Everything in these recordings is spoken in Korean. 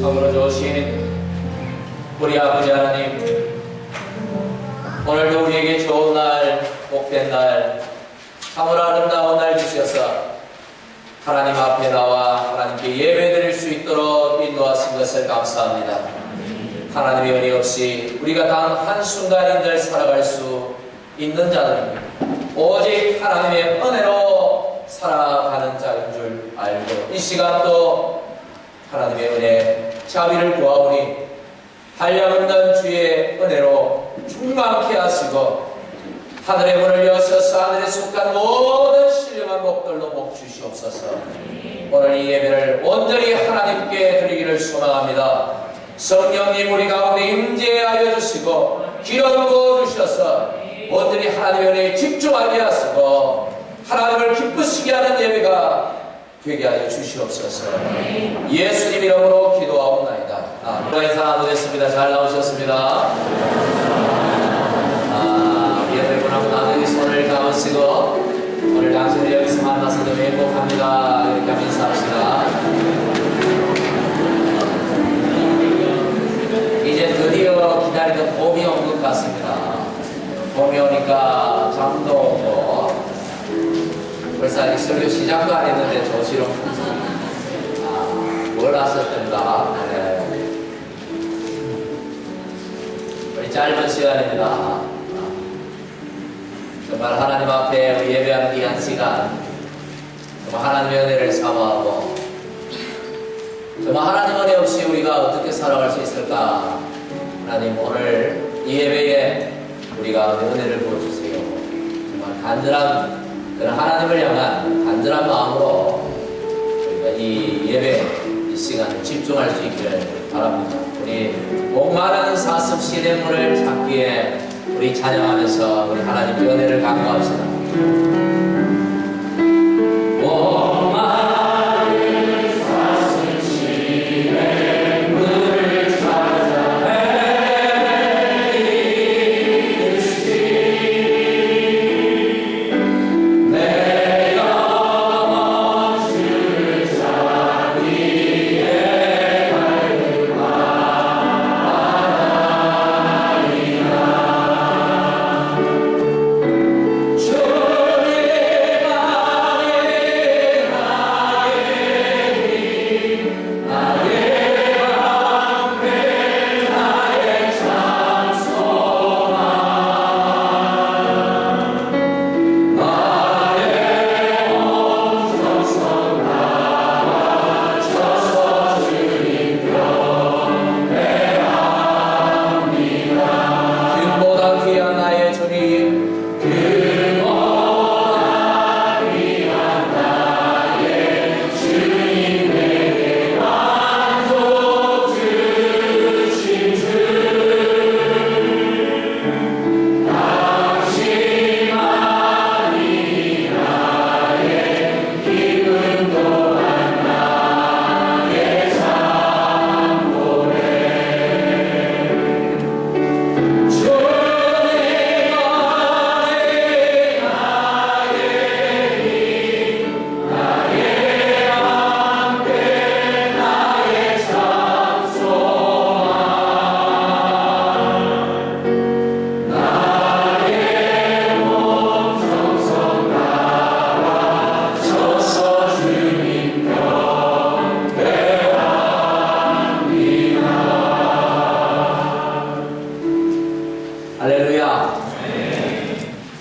참으로 좋으신 우리 아버지 하나님, 오늘도 우리에게 좋은 날, 복된 날, 참으로 아름다운 날 주셔서 하나님 앞에 나와 하나님께 예배드릴 수 있도록 인도하신 것을 감사합니다. 하나님의 은혜 없이 우리가 단 한순간인들 살아갈 수 있는 자들입니다. 오직 하나님의 은혜로 살아가는 자인 줄 알고 이 시간도 하나님의 은혜, 자비를 구하오니 한량없는 주의 은혜로 충만케 하시고 하늘의 문을 여셔서 하늘에 속한 모든 신령한 복들로 복 주시옵소서. 오늘 이 예배를 온전히 하나님께 드리기를 소망합니다. 성령님 우리 가운데 임재하여 주시고 기름 부어 주셔서 온전히 하나님의 은혜에 집중하게 하시고 하나님을 기쁘시게 하는 예배가 되게 하여 주시옵소서. 예수님 이름으로 기도하옵나이다. 인사 나누겠습니다. 잘 나오셨습니다. 여러분 나누기 손을 감으시고 오늘 당신을 여기서 만나서 너무 행복합니다. 이렇게 하면 인사합시다. 이제 드디어 기다리던 봄이 온 것 같습니다. 봄이 오니까 잠도 오고 벌써 아직 설교 시작도 안 했는데 조시로 뭘 하셨던가. 우리 짧은 시간입니다. 정말 하나님 앞에 우리 예배하는 이 한 시간 정말 하나님의 은혜를 사모하고 정말 하나님 은혜 없이 우리가 어떻게 살아갈 수 있을까. 하나님 오늘 이 예배에 우리가 은혜를 부어주세요. 정말 간절한 그런 하나님을 향한 간절한 마음으로 우리가 이 예배 이 시간에 집중할 수 있기를 바랍니다. 우리 목마른 사슴 시냇물을 찾기에 우리 찬양하면서 우리 하나님께 은혜를 간구합시다.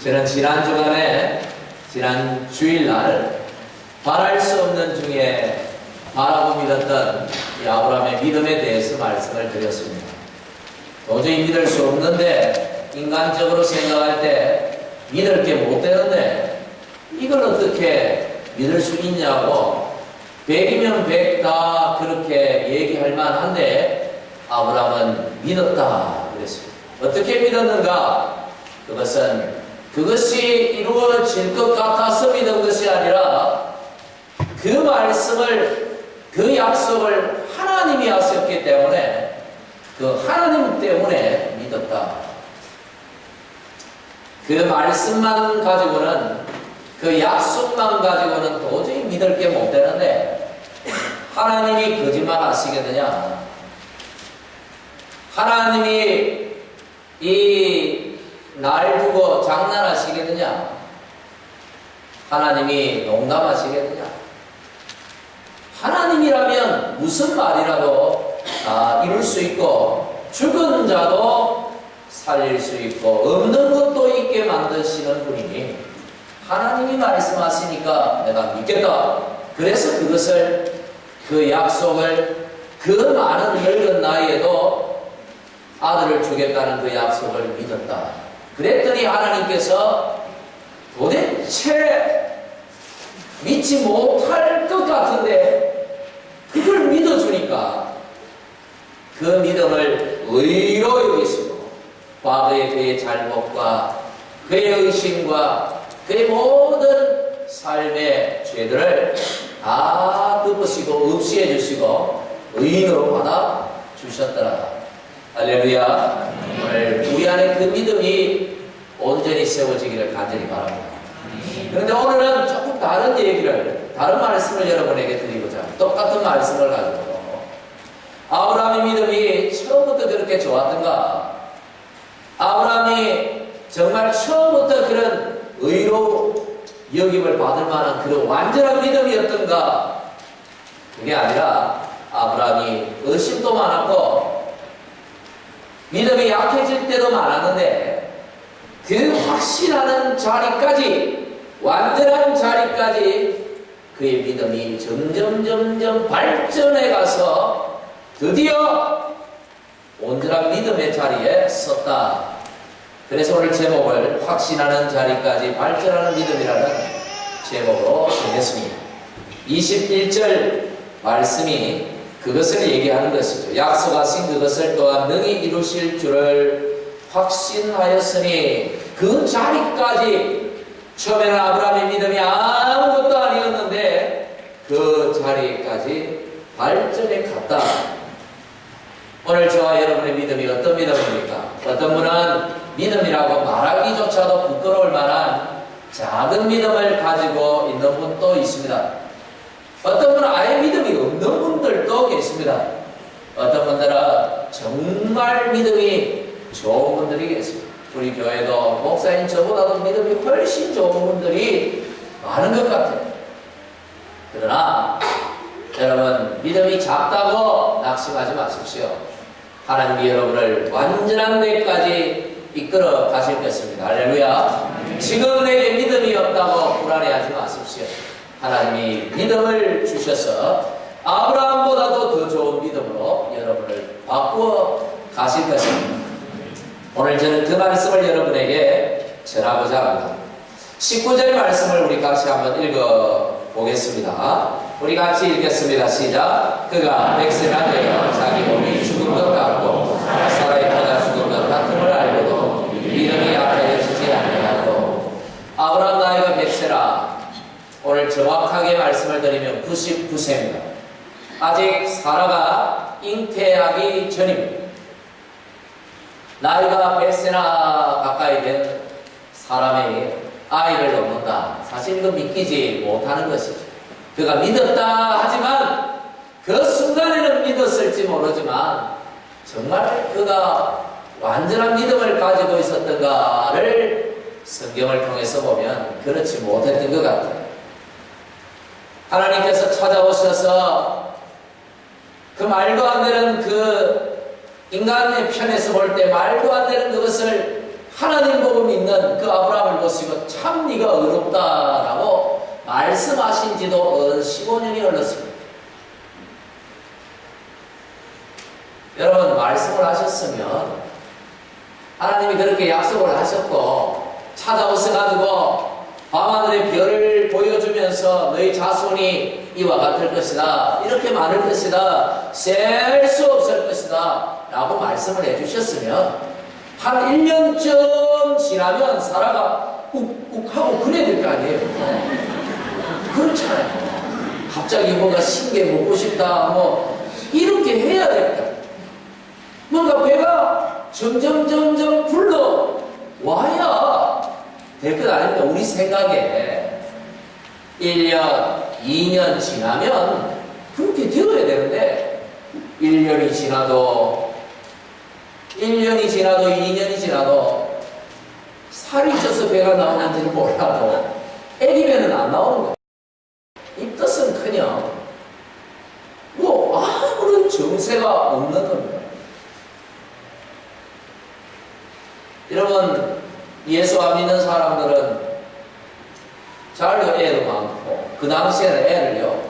저는 지난 주일날 바랄 수 없는 중에 바라고 믿었던 이 아브라함의 믿음에 대해서 말씀을 드렸습니다. 도저히 믿을 수 없는데 인간적으로 생각할 때 믿을 게 못 되는데 이걸 어떻게 믿을 수 있냐고 100이면 100 다 그렇게 얘기할 만한데 아브라함은 믿었다 그랬습니다. 어떻게 믿었는가? 그것이 이루어질 것 같아서 믿은 것이 아니라 그 말씀을, 그 약속을 하나님이 하셨기 때문에 그 하나님 때문에 믿었다. 그 말씀만 가지고는, 그 약속만 가지고는 도저히 믿을 게 못 되는데 하나님이 거짓말 하시겠느냐? 하나님이 이 날 두고 장난하시겠느냐? 하나님이 농담하시겠느냐? 하나님이라면 무슨 말이라도 이룰 수 있고 죽은 자도 살릴 수 있고 없는 것도 있게 만드시는 분이니 하나님이 말씀하시니까 내가 믿겠다. 그래서 그것을 그 약속을 그 많은 늙은 나이에도 아들을 주겠다는 그 약속을 믿었다. 그랬더니 하나님께서 도대체 믿지 못할 것 같은데 그걸 믿어주니까 그 믿음을 의로 여기시고 과거의 그의 잘못과 그의 의심과 그의 모든 삶의 죄들을 다 덮으시고 없이해 주시고 의인으로 받아 주셨더라. 할렐루야. 오늘 우리 안에 그 믿음이 온전히 세워지기를 간절히 바랍니다. 그런데 오늘은 조금 다른 얘기를, 다른 말씀을 여러분에게 드리고자 똑같은 말씀을 가지고 아브라함의 믿음이 처음부터 그렇게 좋았던가? 아브라함이 정말 처음부터 그런 의로 여김을 받을 만한 그런 완전한 믿음이었던가? 그게 아니라 아브라함이 의심도 많았고 믿음이 약해질 때도 많았는데 그 확신하는 자리까지, 완전한 자리까지 그의 믿음이 점점 발전해 가서 드디어 온전한 믿음의 자리에 섰다. 그래서 오늘 제목을 확신하는 자리까지 발전하는 믿음이라는 제목으로 정했습니다. 21절 말씀이 그것을 얘기하는 것이죠. 약속하신 그것을 또한 능히 이루실 줄을 확신하였으니 그 자리까지 처음에는 아브라함의 믿음이 아무것도 아니었는데 그 자리까지 발전해 갔다. 오늘 저와 여러분의 믿음이 어떤 믿음입니까? 어떤 분은 믿음이라고 말하기조차도 부끄러울 만한 작은 믿음을 가지고 있는 분도 있습니다. 어떤 분은 아예 믿음이 없는 분들도 계십니다. 어떤 분들은 정말 믿음이 좋은 분들이 계십니다. 우리 교회도 목사님 저보다도 믿음이 훨씬 좋은 분들이 많은 것 같아요. 그러나 여러분 믿음이 작다고 낙심하지 마십시오. 하나님이 여러분을 완전한 데까지 이끌어 가실 것입니다. 할렐루야. 지금 내게 믿음이 없다고 불안해하지 마십시오. 하나님이 믿음을 주셔서 아브라함보다도 더 좋은 믿음으로 여러분을 바꾸어 가실 것입니다. 오늘 저는 그 말씀을 여러분에게 전하고자 합니다. 19절 말씀을 우리 같이 한번 읽어보겠습니다. 우리 같이 읽겠습니다. 시작. 그가 백세나 되어 자기 몸이 죽은 것 같고 살아있다가 죽은 것 같음을 알고도 믿음이 약해지지 아니하고 아브라함 나이가 백세라. 오늘 정확하게 말씀을 드리면 99세입니다. 아직 사라가 잉태하기 전입니다. 나이가 100세나 가까이 된 사람이 아이를 얻는다. 사실 이거 믿기지 못하는 것이죠. 그가 믿었다 하지만 그 순간에는 믿었을지 모르지만 정말 그가 완전한 믿음을 가지고 있었던가를 성경을 통해서 보면 그렇지 못했던 것 같아요. 하나님께서 찾아오셔서 그 말도 안 되는 그 인간의 편에서 볼 때 말도 안 되는 그것을 하나님 보고 믿는 그 아브라함을 보시고 참 네가 의롭다라고 말씀하신 지도 15년이 흘렀습니다. 여러분 말씀을 하셨으면 하나님이 그렇게 약속을 하셨고 찾아오셔가지고 밤하늘의 별을 보여주면서 너희 자손이 이와 같을 것이다. 이렇게 많을 것이다. 셀 수 없을 것이다. 라고 말씀을 해주셨으면 한 1년쯤 지나면 사라가 욱욱하고 그래야 될 거 아니에요. 그렇잖아요. 갑자기 뭔가 신게 먹고 싶다. 뭐 이렇게 해야 될까. 뭔가 배가 점점 불러 와야 될 것 아닙니까? 우리 생각에 1년, 2년 지나면 그렇게 되어야 되는데 1년이 지나도 1년이 지나도 2년이 지나도 살이 쪄서 배가 나오는지는 몰라도 애기 배는 안 나오는 거예요. 입덧은 커녕 뭐 아무런 정세가 없는 겁니다. 여러분, 예수 안 믿는 사람들은 잘도 애도 많고, 그 당시에는 애를요,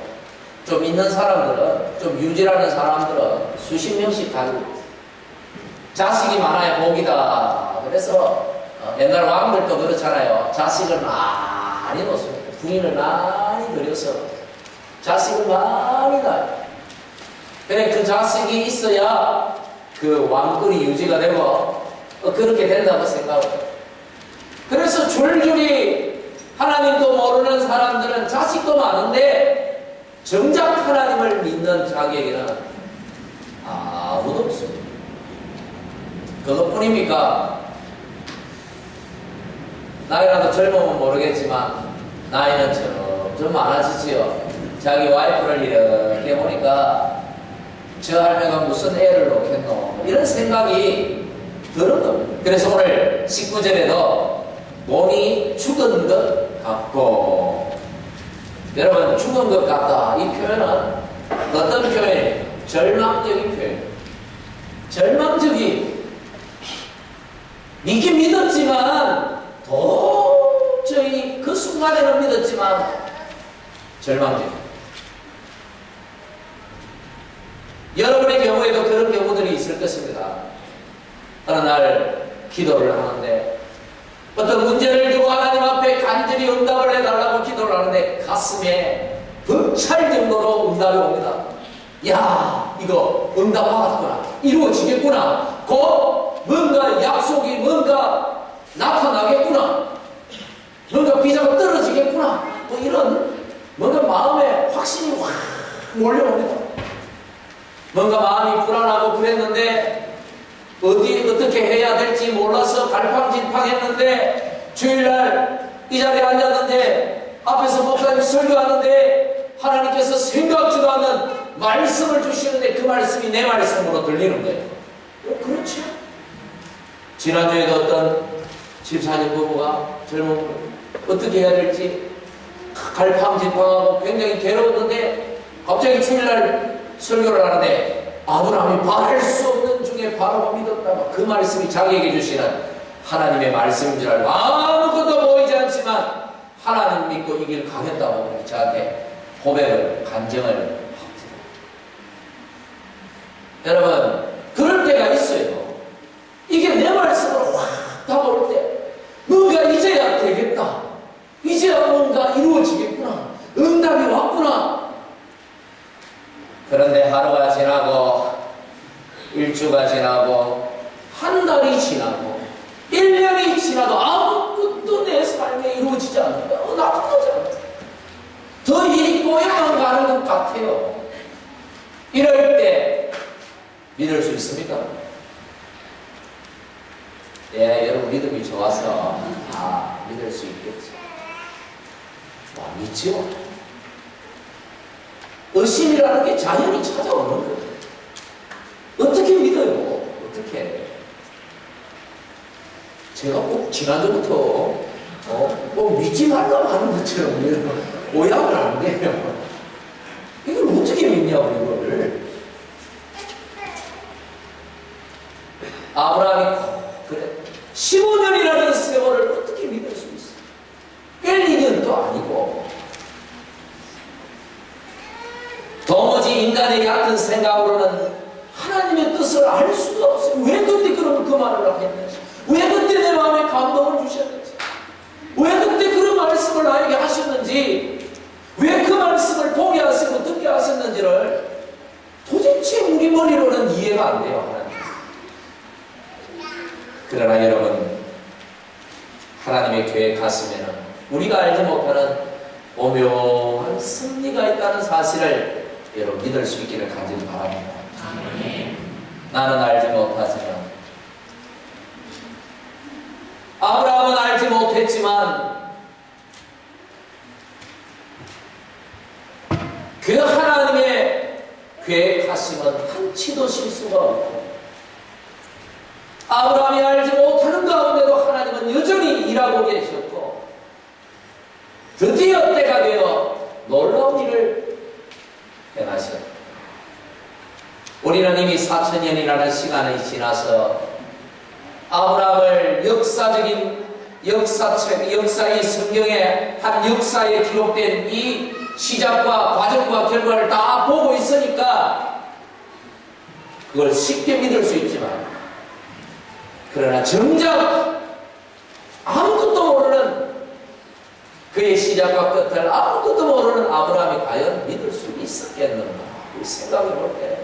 좀 있는 사람들은, 좀 유지라는 사람들은 수십 명씩 가지고 있어요. 자식이 많아야 복이다. 그래서 옛날 왕들도 그렇잖아요. 자식을 많이 놓습니다. 부인을 많이 들여서 자식을 많이 낳아요. 그래, 그 자식이 있어야 그 왕권이 유지가 되고 그렇게 된다고 생각해요. 그래서 줄줄이 하나님도 모르는 사람들은 자식도 많은데 정작 하나님을 믿는 자격에는 아무도 없습니다. 그것뿐입니까? 나이라도 젊으면 모르겠지만 나이는 점점 많아지지요. 자기 와이프를 이렇게 보니까 저 할매가 무슨 애를 놓겠노 이런 생각이 드는 겁니다. 그래서 오늘 19절에도 몸이 죽은 것 같고, 여러분, 죽은 것 같다 이 표현은 어떤 표현이에요? 절망적인 표현. 절망적인, 믿긴 믿었지만 도저히 그 순간에는 믿었지만 절망적인. 여러분의 경우에도 그런 경우들이 있을 것입니다. 어느 날 기도를 하는데 어떤 문제를 두고 하나님 앞에 간절히 응답을 해달라고 기도를 하는데 가슴에 벅찰 정도로 응답이 옵니다. 야, 이거 응답 받았구나. 이루어지겠구나. 곧 뭔가 약속이 뭔가 나타나겠구나. 뭔가 비자가 떨어지겠구나. 뭐 이런 뭔가 마음에 확신이 확 몰려옵니다. 뭔가 마음이 불안하고 그랬는데 어떻게 해야 될지 몰라서 갈팡질팡했는데 주일날 이 자리에 앉았는데 앞에서 목사님 설교하는데 하나님께서 생각지도 않는 말씀을 주시는데 그 말씀이 내 말씀으로 들리는 거예요. 그렇죠. 지난주에도 어떤 집사님 부부가 젊은 분 어떻게 해야 될지 갈팡질팡하고 굉장히 괴로웠는데 갑자기 주일날 설교를 하는데 아브라함이 바랄 수 없는 중에 바라고 믿었다고 그 말씀이 자기에게 주시는 하나님의 말씀인 줄 알고 아무것도 보이지 않지만 하나님 믿고 이 길 가겠다고 저한테 고백을 간증을 합니다. 여러분, 그럴 때가 있어요. 이게 내 말씀으로 확 다가올 때 뭔가 이제야 되겠다. 이제야 뭔가 이루어지겠구나. 응답이 왔구나. 그런데 하루가 지나고 일주가 지나고 한 달이 지나고 1년이 지나도 아무것도 내 삶에 이루어지지 않는다. 나쁘지 않다. 더 일이 꼬여만 가는 것 같아요. 이럴 때 믿을 수 있습니까? 네, 여러분 믿음이 좋아서 믿을 수 있겠지. 믿죠? 의심이라는 게 자연히 찾아오는 거예요. 어떻게 믿어요? 어떻게? 제가 꼭 지난주부터 뭐 믿지 말라고 하는 것처럼 오약을 안 해요. 이걸 어떻게 믿냐고 이거를. 아브라함이 그래 15년이라는 세월을 어떻게 믿을 수 있어? 1, 2년도 아니고 도무지 인간의 얕은 생각으로는 하나님의 뜻을 알 수가 없어요. 왜 그때 그럼 그 말을 했는지, 왜 그때 내 마음에 감동을 주셨는지, 왜 그때 그런 말씀을 나에게 하셨는지, 왜 그 말씀을 보게 하시고 듣게 하셨는지를 도대체 우리 머리로는 이해가 안 돼요. 하나님. 그러나 여러분, 하나님의 계획하시면 우리가 알지 못하는 오묘한 승리가 있다는 사실을 여러분 믿을 수 있기를 간절히 바랍니다. 나는 알지 못하지만, 아브라함은 알지 못했지만 그 하나님의 계획하심은 한치도 실수가 없고 아브라함이 알지 못하는 가운데도 하나님은 여전히 일하고 계셨고 드디어 때가 되어 놀라운 일을 행하셨다. 우리는 이미 4000년이라는 시간이 지나서 아브라함을 역사적인 역사의 성경에 한 역사에 기록된 이 시작과 과정과 결과를 다 보고 있으니까 그걸 쉽게 믿을 수 있지만, 그러나 정작 아무것도 모르는 그의 시작과 끝을 아무것도 모르는 아브라함이 과연 믿을 수 있었겠는가, 이 생각해 볼 때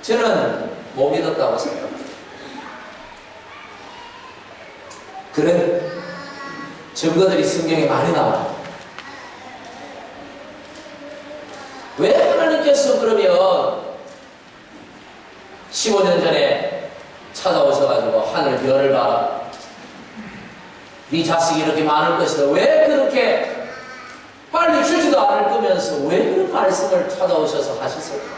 저는 못 믿었다고 생각합니다. 그런 증거들이 성경에 많이 나와요. 왜 하나님께서 그러면 15년 전에 찾아오셔가지고 하늘 별을 봐라, 네 자식이 이렇게 많을 것이다, 왜 그렇게 빨리 주지도 않을 거면서 왜 그런 말씀을 찾아오셔서 하셨을까?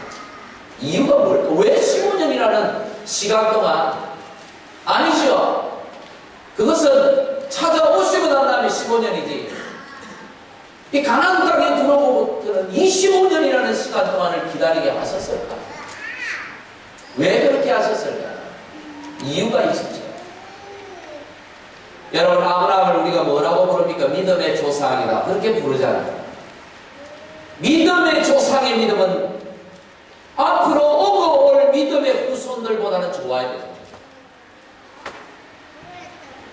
이유가 뭘까? 왜 15년이라는 시간 동안? 아니죠. 그것은 찾아오시고 난 다음에 15년이지, 이 가나안 땅에 들어오고부터는 25년이라는 시간 동안을 기다리게 하셨을까? 왜 그렇게 하셨을까? 이유가 있었죠. 여러분, 아브라함을 우리가 뭐라고 부릅니까? 믿음의 조상이다, 그렇게 부르잖아요. 믿음의 조상의 믿음은 앞으로 오고 올 믿음의 후손들보다는 좋아야 돼요.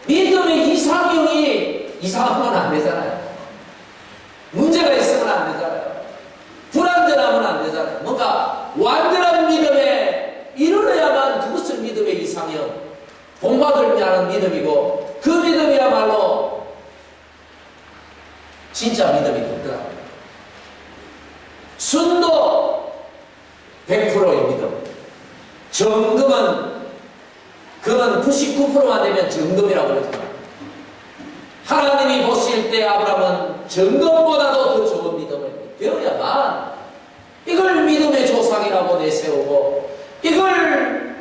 믿음의 이상형이 이상하면 안 되잖아요. 문제가 있으면 안 되잖아요. 불완전하면 안 되잖아요. 뭔가 완전한 믿음에 이르러야만 그것은 믿음의 이상형, 본받을 만한 믿음이고, 그 믿음이야말로 진짜 믿음이 됐더라고요. 순도 100%의 믿음, 정금은 그건 99%만 되면 정금이라고 그러잖아요. 하나님이 보실 때 아브라함은 정금보다도 더 좋은 믿음을 배워야만 이걸 믿음의 조상이라고 내세우고, 이걸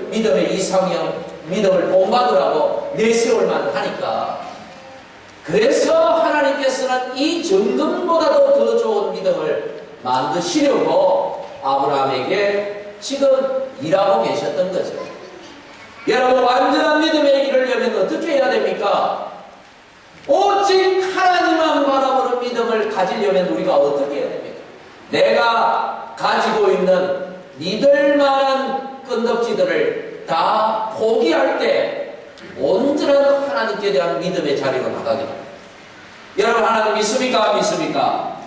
믿음의 이상형, 믿음을 본받으라고 내세울 만하니까, 그래서 하나님께서는 이 정금보다도 더 좋은 믿음을 만드시려고 아브라함에게 지금 일하고 계셨던 거죠. 여러분, 완전한 믿음에 이르려면 어떻게 해야 됩니까? 오직 하나님만 바라보는 믿음을 가지려면 우리가 어떻게 해야 됩니까? 내가 가지고 있는 믿을 만한 건덕지들을 다 포기할 때 온전한 하나님께 대한 믿음의 자리로 나가게 됩니다. 여러분, 하나님 믿습니까? 믿습니까?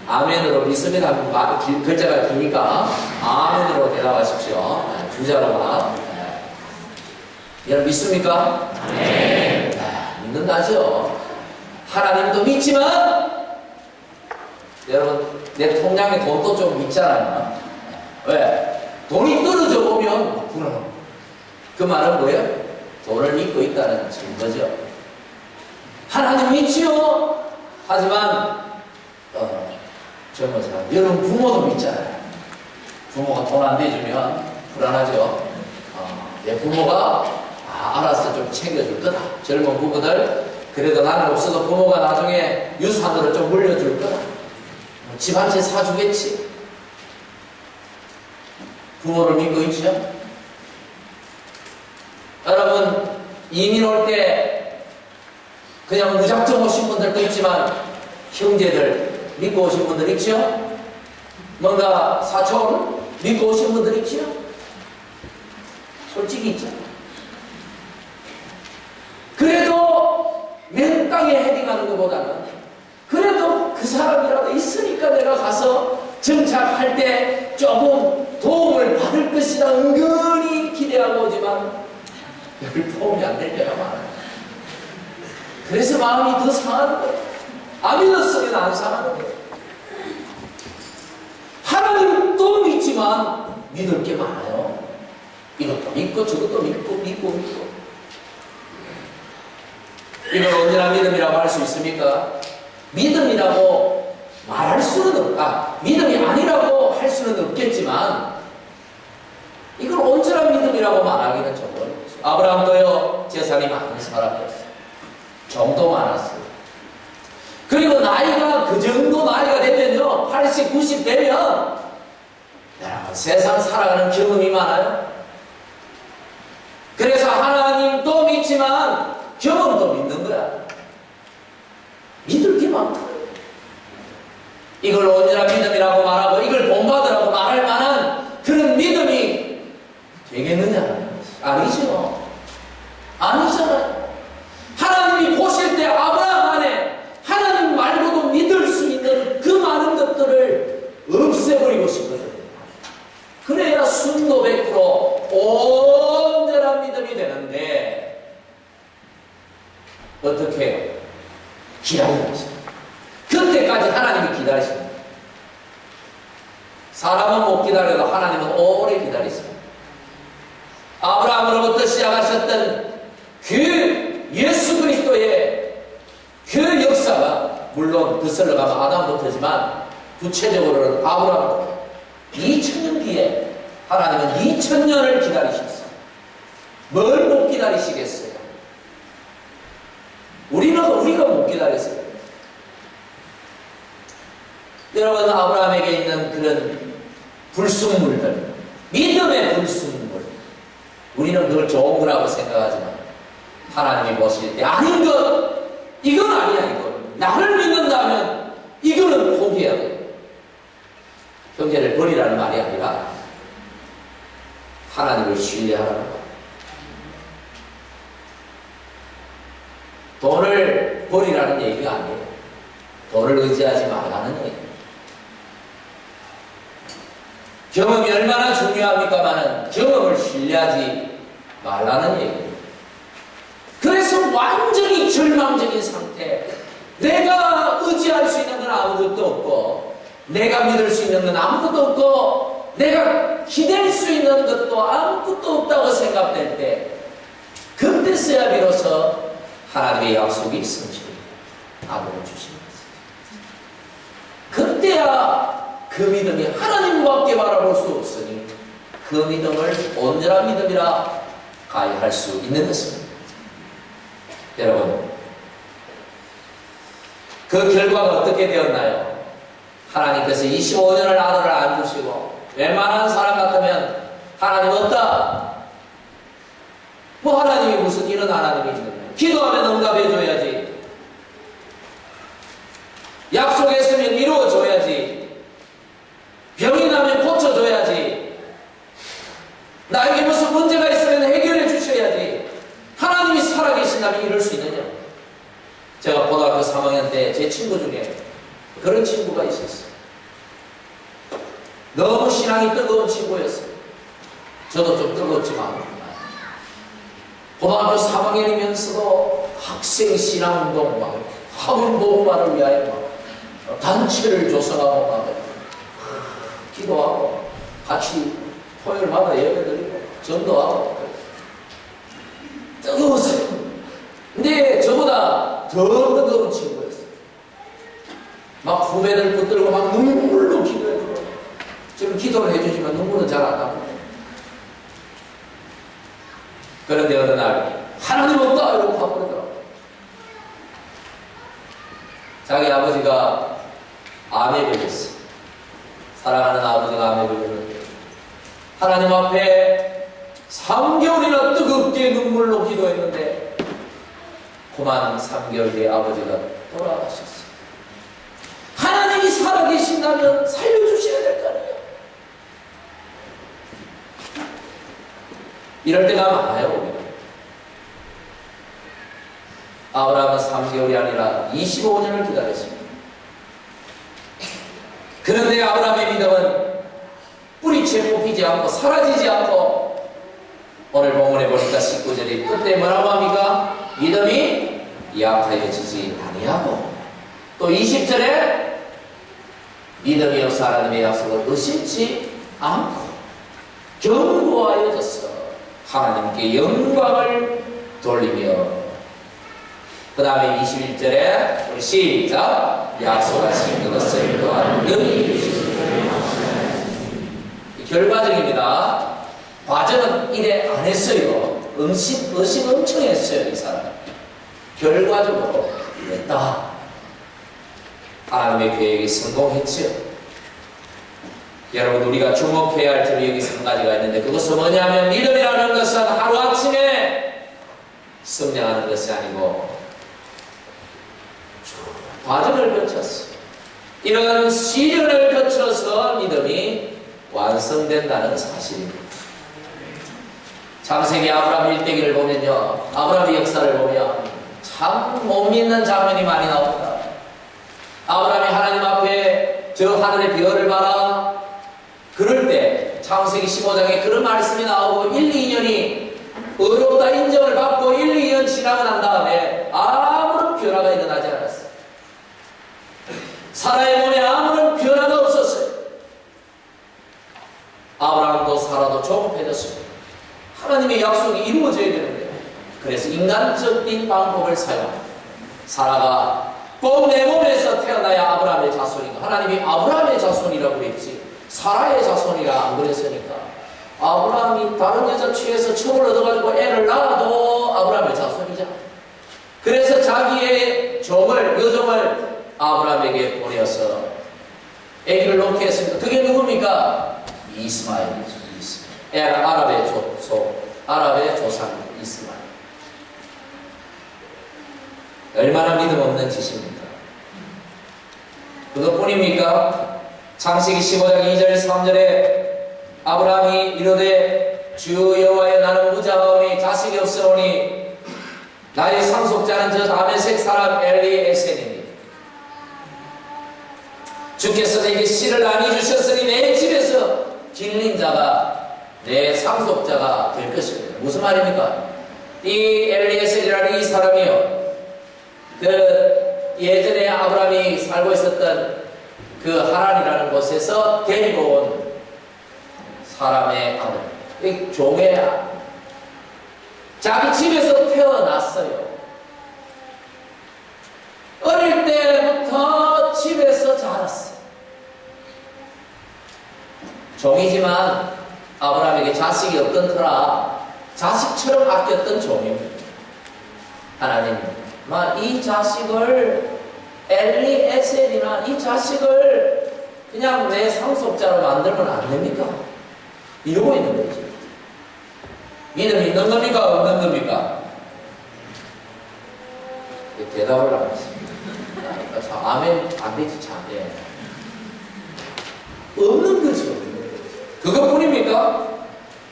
아멘으로 믿습니다. 글자가 기니까 아멘으로 대답하십시오. 두 자로만. 여러분 믿습니까? 네. 믿는다죠. 하나님도 믿지만, 여러분 내 통장에 돈도 좀 믿잖아요. 왜? 돈이 떨어져 보면 불안합니다. 그 말은 뭐예요? 돈을 믿고 있다는 증거죠. 하나님 믿지요. 하지만 젊은 사람, 여러분 부모도 믿잖아요. 부모가 돈 안 대주면 불안하죠. 내 부모가 알아서 좀 챙겨줄 거다. 젊은 부부들, 그래도 나는 없어도 부모가 나중에 유산으로 좀 물려줄 거다. 집 한 채 사주겠지. 부모를 믿고 있죠. 여러분, 이민 올 때 그냥 무작정 오신 분들도 있지만 형제들 믿고 오신 분들 있죠? 뭔가 사촌 믿고 오신 분들 있죠? 솔직히 있죠? 그래도 맨 땅에 헤딩하는 것보다는 그래도 그 사람이라도 있으니까 내가 가서 정착할 때 조금 도움을 받을 것이다 은근히 기대하고 오지만 별 도움이 안 될 때가 많아요. 그래서 마음이 더 상하는 거예요. 안 믿었으면 안 상하는 거예요. 하나님도 믿지만 믿을 게 많아요. 이것도 믿고 저것도 믿고. 이걸 온전한 믿음이라고 할 수 있습니까? 믿음이라고 말할 수는 없다. 믿음이 아니라고 할 수는 없겠지만, 이걸 온전한 믿음이라고 말하기는 좀 어렵죠. 아브라함도요, 재산이 많은 사람이었어요. 정도 많았어요. 그리고 나이가 그 정도 나이가 되면요, 80, 90 되면 여러분, 세상 살아가는 경험이 많아요. 그래서 하나님도 믿지만 경험도 믿는 거야. 믿을 게 많다. 이걸 온전한 믿음이라고 말하고 이걸 본받으라고 말할 만한 그런 믿음이 되겠느냐? 아니죠. 아니잖아요. 하나님이 보실 때 아브라함 안에 하나님 말고도 믿을 수 있는 그 많은 것들을 없애버리고 싶어요. 그래야 순도 100% 온전한 믿음이 되는데 어떻게 해요? 기다리는 것입니다. 그때까지 하나님이 기다리십니다. 사람은 못 기다려도 하나님은 오래 기다리십니다. 아브라함으로부터 시작하셨던 그 예수 그리스도의 그 역사가 물론 거슬러 가면 아담부터지만 구체적으로는 아브라함 2000년 뒤에 하나님은 2000년을 기다리셨어요. 뭘 못 기다리시겠어요? 우리가 못 기다렸어요. 여러분, 아브라함에게 있는 그런 불순물들, 믿음의 불순물, 우리는 그걸 좋은 거라고 생각하지만 하나님이 보실 때 아닌 것, 이건 아니야. 이건 나를 믿는다면 이거는 포기해야 돼요. 형제를 버리라는 말이 아니라 하나님을 신뢰하라는 것. 돈을 버리라는 얘기가 아니에요. 돈을 의지하지 말라는 얘기예요. 경험이 얼마나 중요합니까마는 경험을 신뢰하지 말라는 얘기예요. 그래서 완전히 절망적인 상태, 내가 의지할 수 있는 건 아무것도 없고 내가 믿을 수 있는 건 아무것도 없고 내가 기댈 수 있는 것도 아무것도 없다고 생각될 때 그때서야 비로소 하나님의 약속이 성취됩니다. 아버지 주신 것입니다. 그때야 그 믿음이 하나님밖에 바라볼 수 없으니 그 믿음을 온전한 믿음이라 가해할 수 있는 것입니다. 여러분, 그 결과가 어떻게 되었나요? 하나님께서 25년을 아들을 안 주시고 웬만한 사람 같으면 하나님 없다. 뭐 하나님이 무슨 이런 하나님이 있느냐. 기도하면 응답해줘야지. 약속했으면 이루어줘야지. 병이 나면 고쳐줘야지. 나에게 무슨 문제가 있으면 해결해 주셔야지. 하나님이 살아계신다면 이럴 수 있느냐. 제가 고등학교 3학년 때 제 친구 중에 그런 친구가 있었어요. 너무 신앙이 뜨거운 친구였어요. 저도 좀 뜨거웠지만 고등학교 3학년이면서도 학생 신앙운동 막 학원 보호만을 위하여 막 단체를 조성하고 막 기도하고 같이 토요일마다 예배드리고 전도하고 뜨거웠어요. 근데 저보다 더 뜨거운 친구였어요. 막 후배들 붙들고 막 눈물로 기도해주고 지금 기도를 해주지만 눈물은 잘 안 나고. 그런데 어느 날 하나님 없다 이러고 바꾸더라고요. 자기 아버지가 암에 걸렸어요. 사랑하는 아버지가 암에 걸렸는데 하나님 앞에 3개월이나 뜨겁게 눈물로 기도했는데 그만 3개월 뒤에 아버지가 돌아가셨어요. 하나님이 살아계신다면 살려주셔야 될 거 아니에요. 이럴 때가 많아요. 우리가. 아브라함은 3개월이 아니라 25년을 기다렸습니다. 그런데 아브라함의 믿음은 뿌리채 뽑히지 않고 사라지지 않고 오늘 본문에 보니까 19절이 끝에 뭐라고 합니까? 믿음이 약하여지지 아니하고 또 20절에 믿음이 없어 하나님의 약속을 의심치 않고 견고하여졌어 하나님께 영광을 돌리며 그 다음에 21절에 우리 시작 약속하신 것을 또한 능히 주시리라. 결과적입니다. 과정은 이래 안 했어요. 의심 엄청 했어요, 이 사람. 결과적으로 됐다. 하나님의 계획이 성공했지요. 여러분, 우리가 주목해야 할 점이 여기서 한 가지가 있는데, 그것은 뭐냐면 믿음이라는 것은 하루아침에 성장하는 것이 아니고 과정을 거쳐서, 이런 시련을 거쳐서 믿음이 완성된다는 사실입니다. 창세기 아브라함 일대기를 보면요, 아브라함의 역사를 보면 참 못 믿는 장면이 많이 나옵니다. 아브라함이 하나님 앞에 저 하늘의 별을 봐라, 그럴 때 창세기 15장에 그런 말씀이 나오고 1, 2년이 어렵다 인정을 받고 1, 2년 지나고 난 다음에 아무런 변화가 일어나지 않았어요. 사라의 몸에 아무런 변화가 없었어요. 아브라함도 사라도 조급해졌습니다. 하나님의 약속이 이루어져야 되는데, 그래서 인간적인 방법을 사용합니다. 사라가 꼭 내 몸에서 태어나야 아브라함의 자손인가? 하나님이 아브라함의 자손이라고 그랬지 사라의 자손이라 안 그랬으니까, 아브라함이 다른 여자 취해서 첩을 얻어가지고 애를 낳아도 아브라함의 자손이잖아. 그래서 자기의 여종을 아브라함에게 보내어서 아기를 놓게 했습니다. 그게 누굽니까? 이스마엘이죠. 이스마엘. 아랍의 조상 이스마엘. 얼마나 믿음 없는 짓입니까? 그것뿐입니까? 창세기 15장 2절 3절에 아브라함이 이르되 주 여호와여, 나는 무자하오니 자식이 없사오니 나의 상속자는 저 다메섹 사람 엘리에셀이니 주께서 내게 씨를 나뉘어 주셨으니 내 집에서 길린 자가 내 상속자가 될 것입니다. 무슨 말입니까? 이 엘리에셀이라는 이 사람이요, 예전에 아브라함이 살고 있었던 그 하란이라는 곳에서 데리고 온 사람의 아들, 이 종의 아들. 자기 집에서 태어났어요. 어릴 때부터 집에서 자랐어요. 종이지만 아브라함에게 자식이 없던 터라 자식처럼 아꼈던 종입니다. 하나님, 이 자식을 엘리에셀이나 이 자식을 그냥 내 상속자로 만들면 안 됩니까? 이러고 있는 거지. 믿음이 있는 겁니까? 없는 겁니까? 대답을 안 했습니다. 참, 아멘 안 되지, 참. 예. 없는 거죠. 그것뿐입니까?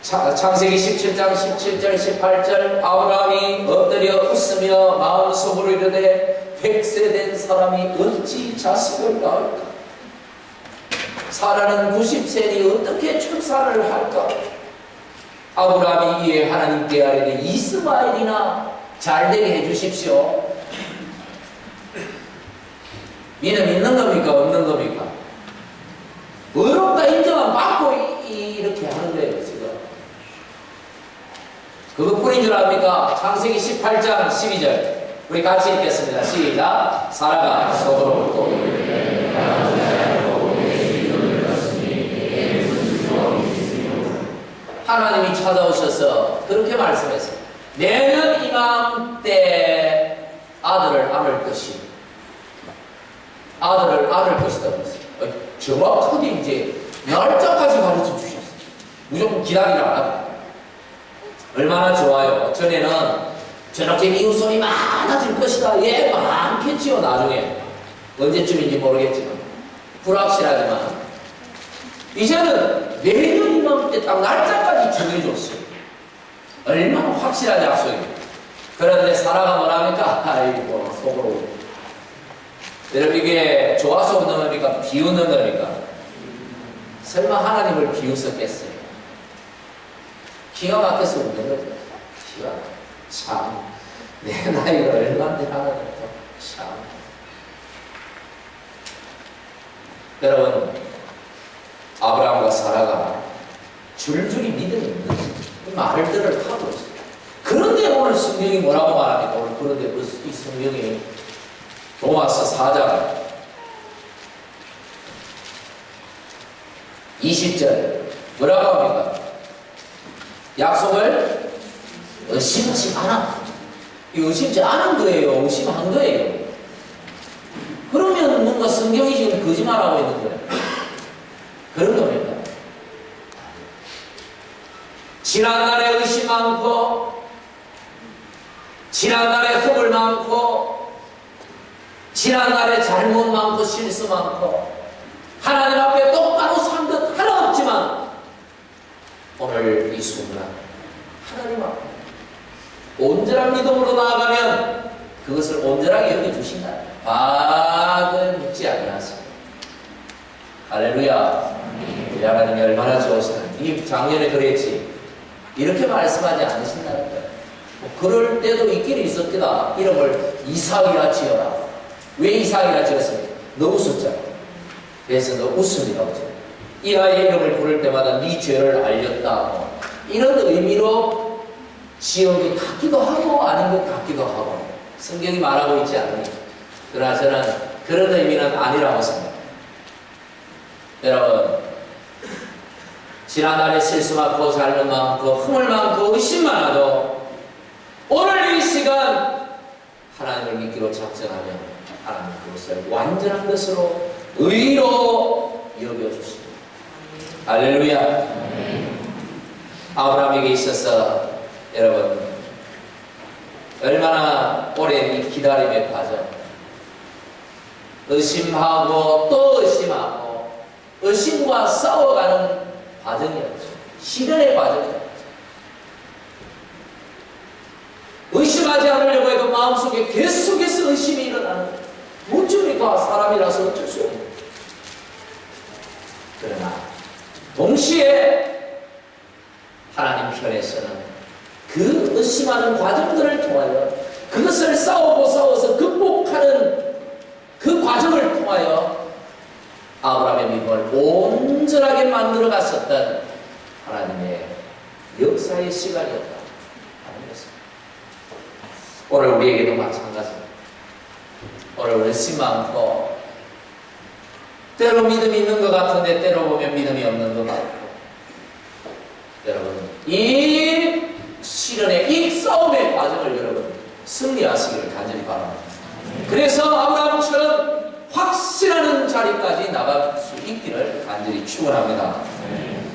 창세기 17장 17절 18절 아브라함이 엎드려 웃으며 마음속으로 이르되 100세 된 사람이 어찌 자식을 낳을까? 사라는 90세니 어떻게 출산을 할까? 아브라함이 이에 하나님께 아뢰되 이스마엘이나 잘되게 해주십시오. 믿음 있는 겁니까? 없는 겁니까? 어렵다 인정은 받고 이렇게 하는 거예요, 지금. 그것뿐인 줄 압니까? 창세기 18장 12절. 우리 같이 읽겠습니다. 시작. 사라가 속으로 묻고 하나님이 찾아오셔서 그렇게 말씀했어요. 내년 이맘때 아들을 안을 것이 아들을 안을 것이다 그랬어요. 정확하게 이제 날짜까지 가르쳐 주셨어요. 무조건 기다리라. 얼마나 좋아요. 전에는 저렇게 미우손이 많아질 것이다. 예, 많겠지요. 나중에 언제쯤인지 모르겠지만 불확실하지만 이제는 내년 이맘때 딱 날짜까지 정해줬어요. 얼마나 확실한 약속입니다. 그런데 사라가 뭐랍니까? 아이고, 속으로. 여러분, 이게 좋아서 웃는 겁니까? 비웃는 겁니까? 설마 하나님을 비웃었겠어요? 기가 막혀서 웃는 거죠. 기가 참, 내 나이가 얼마인데 하나님 참. 여러분, 아브라함과 사라가 줄줄이 믿음이 있는 이 말들을 하고 있어요. 그런데 오늘 성경이 뭐라고 말합니까? 오늘 그런데 이 성경이 로마서 4장 20절 뭐라고 합니까? 약속을 의심하지 않아. 이 의심치 않은 거예요. 의심한 거예요. 그러면 뭔가 성경이 지금 거짓말하고 있는 거예요. 그런 겁니다. 지난날에 의심 많고, 지난날에 허물 많고, 지난날에 잘못 많고, 실수 많고, 하나님 앞에 똑바로 산 것 하나 없지만, 오늘 이 순간, 하나님 앞에 온전한 믿음으로 나아가면 그것을 온전하게 여겨주신다. 과거에 묻지 아니하십니다. 할렐루야. 우리 하나님이 얼마나 좋으시다. 이 작년에 그랬지. 이렇게 말씀하지 않으신다는 거예요. 뭐 그럴 때도 있기는 있었겠다. 이름을 이삭이라 지어라. 왜 이삭이라 지었습니까? 너 웃었잖아. 그래서 너 웃음이라 하죠. 이 아이의 이름을 부를 때마다 네 죄를 알렸다. 이런 의미로 지은 것 같기도 하고 아닌 것 같기도 하고 성경이 말하고 있지 않으니 그러나 저는 그런 의미는 아니라고 생각합니다. 여러분, 지난날에 실수 많고 잘못 많고 허물 많고 의심 많아도 오늘 이 시간 하나님을 믿기로 작정하면 하나님 그것을 완전한 것으로 의로 여겨주십니다. 할렐루야. 아브라함에게 있어서 여러분 얼마나 오랜 기다림의 과정, 의심하고 또 의심하고 의심과 싸워가는 과정이었죠. 시련의 과정이었죠. 의심하지 않으려고 해도 마음속에 계속해서 의심이 일어나는 거예요. 어쩌니까 사람이라서 어쩔 수 없는 거예요. 그러나 동시에 하나님 편에서는 그 의심하는 과정들을 통하여 그것을 싸워서 극복하는 그 과정을 통하여 아브라함의 믿음을 온전하게 만들어 갔었던 하나님의 역사의 시간이었다 하는 것입니다. 오늘 우리에게도 마찬가지입니다. 오늘 의심 많고 때로 믿음이 있는 것 같은데 때로 보면 믿음이 없는 것 같고 여러분 이 시련의 이 싸움의 과정을 여러분 승리하시기를 간절히 바랍니다. 그래서 아브라함처럼 확신하는 자리까지 나갈 수 있기를 간절히 축원합니다.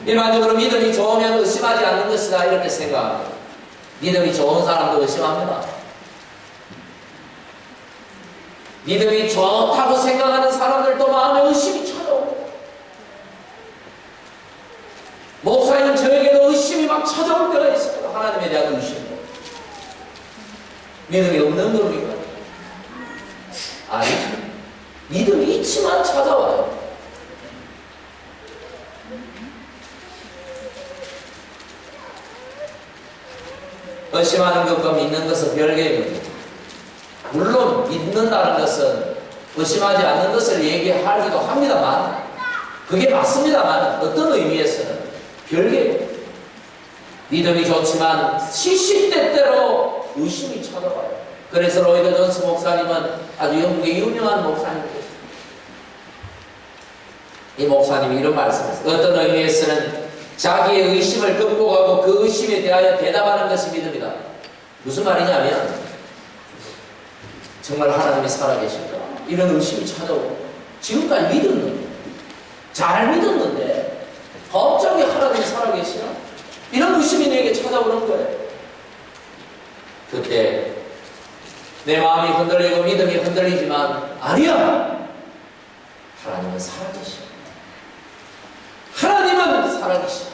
일반적으로 믿음이 좋으면 의심하지 않는 것이다 이렇게 생각합니다. 믿음이 좋은 사람도 의심합니다. 믿음이 좋다고 생각하는 사람들도 마음에 의심이 찾아옵니다. 목사님 저에게도 의심이 막 찾아올 때가 있어요. 하나님에 대한 의심도. 믿음이 없는 겁니까? 아니, 믿음이 있지만 찾아와요. 의심하는 것과 믿는 것은 별개의 문제입니다. 물론 믿는다는 것은 의심하지 않는 것을 얘기하기도 합니다만 그게 맞습니다만 어떤 의미에서는 별개예요. 믿음이 좋지만 시시때때로 의심이 찾아와요. 그래서 로이드 존스 목사님은 아주 영국의 유명한 목사님이에요. 이 목사님이 이런 말씀을 했어요. 어떤 의미에서는 자기의 의심을 극복하고 그 의심에 대하여 대답하는 것이 믿음이다. 무슨 말이냐면 정말 하나님이 살아계실까? 이런 의심이 찾아오고 지금까지 믿었는데 잘 믿었는데 갑자기 하나님이 살아계시나? 이런 의심이 내게 찾아오는 거예요. 그때 내 마음이 흔들리고 믿음이 흔들리지만 아니야! 하나님은 살아계셔. 하나님은 살아계셔.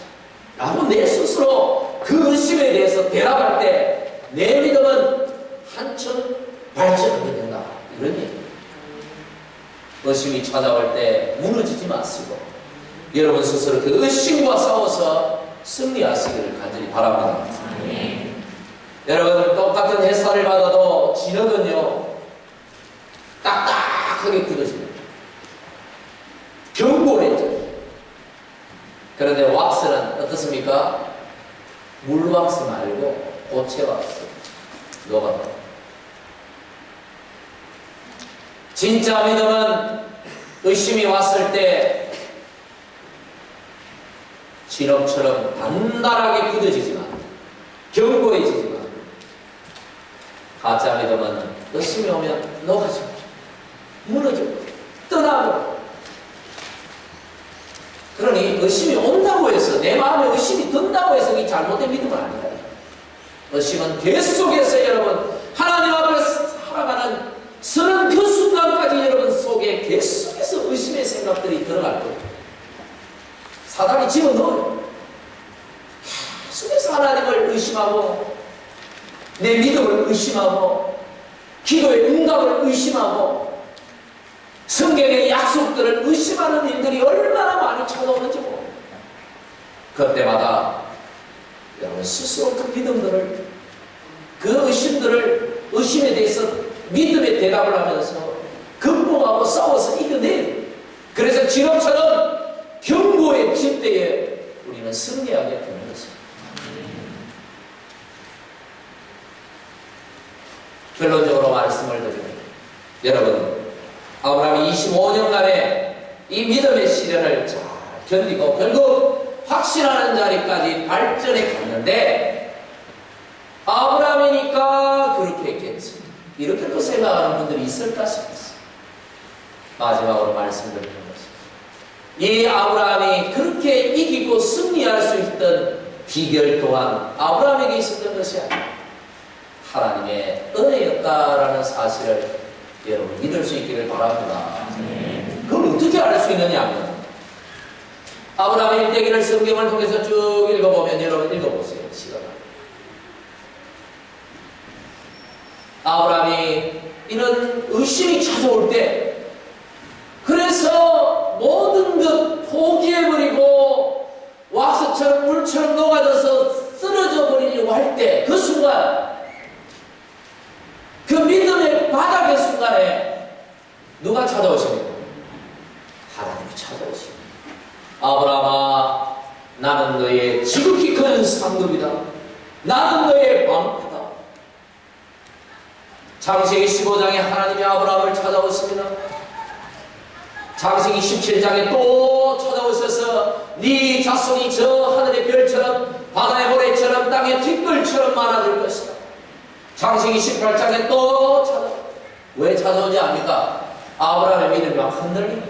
라고 내 스스로 그 의심에 대해서 대답할 때 내 믿음은 한층 발전하게 된다. 이런 얘기. 의심이 찾아올 때 무너지지 마시고 여러분 스스로 그 의심과 싸워서 승리하시기를 간절히 바랍니다. 여러분 똑같은 햇살을 받아도 진흙은요 딱딱하게 굳어집니다. 견고해져요. 그런데 왁스는 어떻습니까? 물 왁스 말고 고체 왁스 녹아요. 진짜 믿음은 의심이 왔을 때 진흙처럼 단단하게 굳어지지만 견고해지지만 가짜 믿음은 의심이 오면 녹아져, 무너져, 떠나고. 그러니 의심이 온다고 해서, 내 마음에 의심이 든다고 해서 이 잘못된 믿음은 아니다. 의심은 계속해서 여러분 하나님 앞에 살아가는 서는 그 순간까지 여러분 속에 계속해서 의심의 생각들이 들어갈 거예요. 사단이 집어넣어요. 계속해서 하나님을 의심하고, 내 믿음을 의심하고, 기도의 응답을 의심하고, 성경의 약속들을 의심하는 일들이 얼마나 많이 찾아오는지 모릅니다. 그때마다 여러분 스스로 그 믿음들을, 그 의심들을, 의심에 대해서 믿음의 대답을 하면서 극복하고 싸워서 이겨내요. 그래서 지금처럼 견고해질 때에 우리는 승리하게 되는 것입니다. 결론적으로 말씀을 드립니다. 여러분, 아브라함이 25년간의 이 믿음의 시련을 잘 견디고 결국 확신하는 자리까지 발전해 갔는데, 아브라함이니까 그렇게 했겠지, 이렇게 또 생각하는 분들이 있을까 싶었어요. 마지막으로 말씀드리는 것입니다. 이 아브라함이 그렇게 이기고 승리할 수 있던 비결 또한 아브라함에게 있었던 것이 아니라 하나님의 은혜였다라는 사실을 여러분 믿을 수 있기를 바랍니다. 그걸 어떻게 알 수 있느냐 하면, 아브라함의 일대기를 성경을 통해서 쭉 읽어보면, 여러분 읽어보세요. 시간. 아브라함이 이런 의심이 찾아올 때, 그래서 모든 것 포기해버리고 왁스처럼 물처럼 녹아져서 쓰러져 버리려고 할 때, 그 순간, 그 믿음의 바닥의 순간에 누가 찾아오십니까? 하나님이 찾아오십니다. 아브라함아, 나는 너의 지극히 큰 상급이다. 나는 너의 방패다. 창세기 15장에 하나님이 아브라함을 찾아오십니다. 창세기 17장에 또 찾아오셔서 네 자손이 저 하늘의 별처럼 바다의 모래처럼 땅의 티끌처럼 많아질 것이다. 창세기 18장에 또 찾아오고. 왜 찾아오지 않습니까? 아브라함의 믿음이 막 흔들립니다.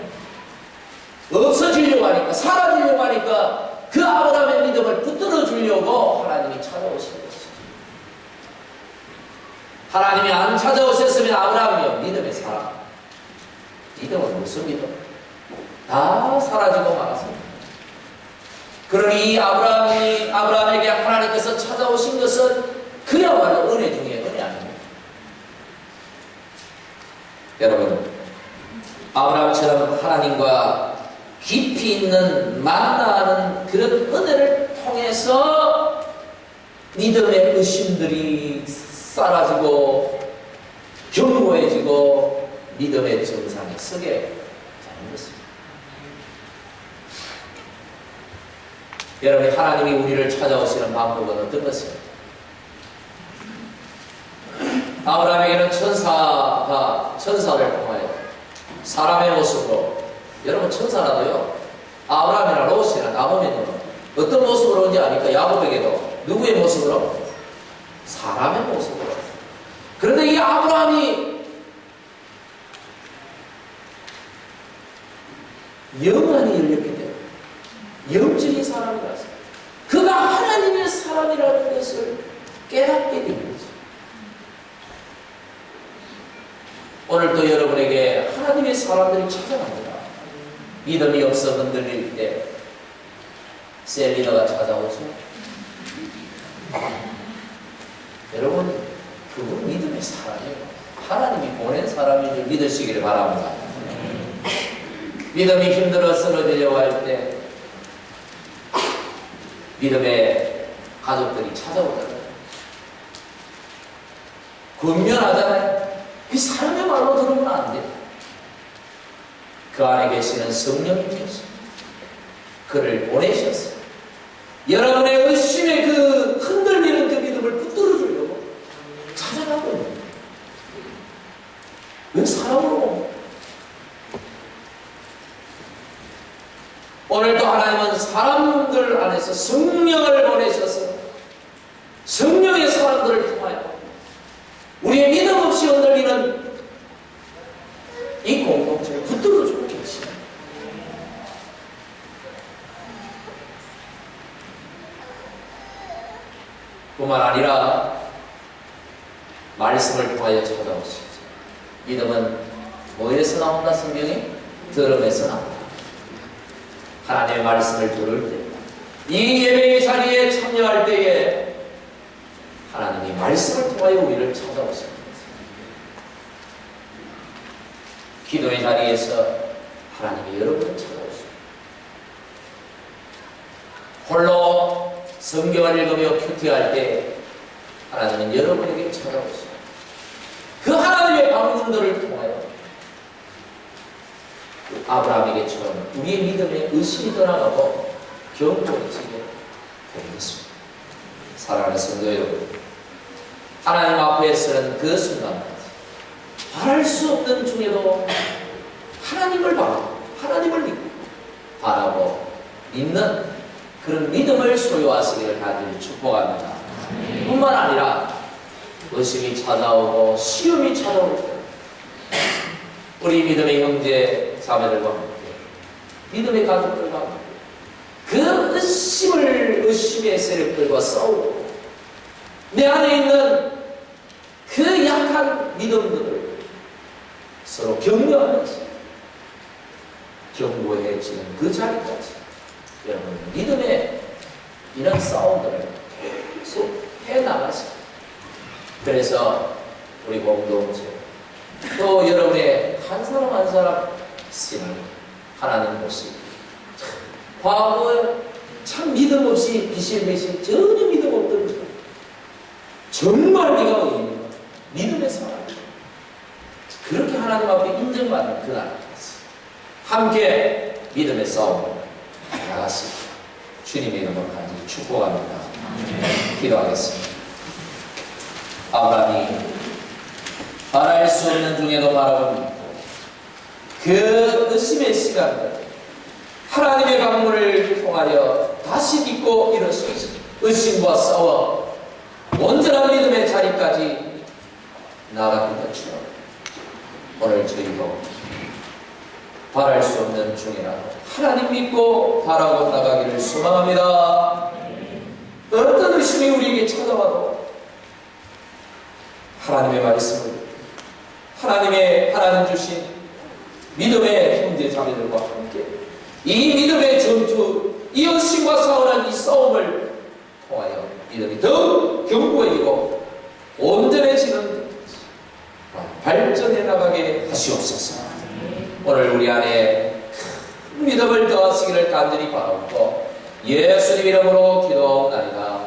없어지려고 하니까, 사라지려고 하니까 그 아브라함의 믿음을 붙들어 주려고 하나님이 찾아오신 것이죠. 하나님이 안 찾아오셨으면 아브라함이요, 믿음의 사람. 믿음은 무슨 믿음? 다 사라지고 말았습니다. 그러니 이 아브라함에게 하나님께서 찾아오신 것은 그야말로 은혜 중에 은혜 아닙니다. 여러분, 아브라함처럼 하나님과 깊이 있는 만나는 그런 은혜를 통해서 믿음의 의심들이 사라지고 견고해지고 믿음의 정상에 서게 되는 것입니다. 여러분, 하나님이 우리를 찾아오시는 방법은 어떤 것입니까? 아브라함에게는 천사를 통하여 사람의 모습으로, 여러분 천사라도요, 아브라함이나 롯이나 나보면요, 어떤 모습으로 온지 아니까? 야곱에게도 누구의 모습으로? 사람의 모습으로. 그런데 이 아브라함이 영안이 열렸기 때문에, 영적인 사람이라서 그가 하나님의 사람이라는 것을 깨닫게 된 거죠. 오늘도 여러분에게 하나님의 사람들이 찾아갑니다. 믿음이 없어 흔들릴 때 셀리너가 찾아오죠. 여러분, 그분 믿음의 사람이에요. 하나님이 보낸 사람인 줄 믿으시기를 바랍니다. 믿음이 힘들어 쓰러지려고 할 때 믿음의 가족들이 찾아오잖아요. 군면하잖아요. 그 사람의 말로 들으면 안 돼요. 그 안에 계시는 성령님께서 그를 보내셨어요. 여러분의 의심의 그 흔들리는 그 믿음을 붙들어 주려고 찾아가고 있는 거예요. 왜 사람으로? 오늘도 하나님은 사람들 안에서 성령을 보내셔서 성령의 사람들을 통하여 우리의 믿음 없이 흔들리는 이 공동체를 붙들어 주고 계시는 뿐만 아니라 말씀을 통하여 찾아오시죠. 믿음은 뭐에서 나온다? 성경이? 들음에서 나온다. 하나님의 말씀을 들을 때, 이 예배의 자리에 참여할 때에 하나님이 말씀을 통하여 우리를 찾아오십니다. 기도의 자리에서 하나님이 여러분을 찾아오십니다. 홀로 성경을 읽으며 큐티할 때 하나님은 여러분에게 찾아오십니다. 그 하나님의 방문들을 통하여 아브라함에게처럼 우리의 믿음에 의심이 떠나가고 견고해지게 되겠습니다. 사랑하는 성도 여러분, 하나님 앞에 서는 그 순간까지 바랄 수 없는 중에도 하나님을 바라고 하나님을 믿고 바라고 믿는 그런 믿음을 소유하시기를 간절히 축복합니다. 뿐만 아니라 의심이 찾아오고 시험이 찾아올 때 우리 믿음의 형제 자매들과 함께 믿음의 가족들과 함께 그 의심의 세력들과 싸우고 내 안에 있는 그 약한 믿음들을 서로 격려하면서 견고해지는 그 자리까지 여러분 믿음의 이런 싸움들을 계속 해나가십니다. 그래서 우리 공동체 또 여러분의 한 사람 한 사람 신을 하나님 모시고 과거에 참 믿음 없이 비실비실 전혀 믿음 없던 것 정말 네가 의인이다 믿음의 사람 그렇게 하나님 앞에 인정받는 그날까지 함께 믿음의 싸움을 나가시고 주님의 이름으로 간절히 축복합니다. 기도하겠습니다. 아브라함이 바랄 수 없는 중에도 바라봅니다. 그 의심의 시간들 하나님의 방문을 통하여 다시 믿고 일어서서 의심과 싸워 온전한 믿음의 자리까지 나아가는 것처럼 오늘 저희도 바랄 수 없는 중이라도 하나님 믿고 바라고 나가기를 소망합니다. 어떤 의심이 우리에게 찾아와도 하나님의 말씀을 하나님 주신 믿음의 형제 자매들과 함께 이 믿음의 전투, 이 의심과 싸우는 이 싸움을 통하여 믿음이 더욱 견고해지고 온전해지는 발전해 나가게 하시옵소서. 오늘 우리 안에 큰 믿음을 더하시기를 간절히 바라고 예수님 이름으로 기도하옵나이다.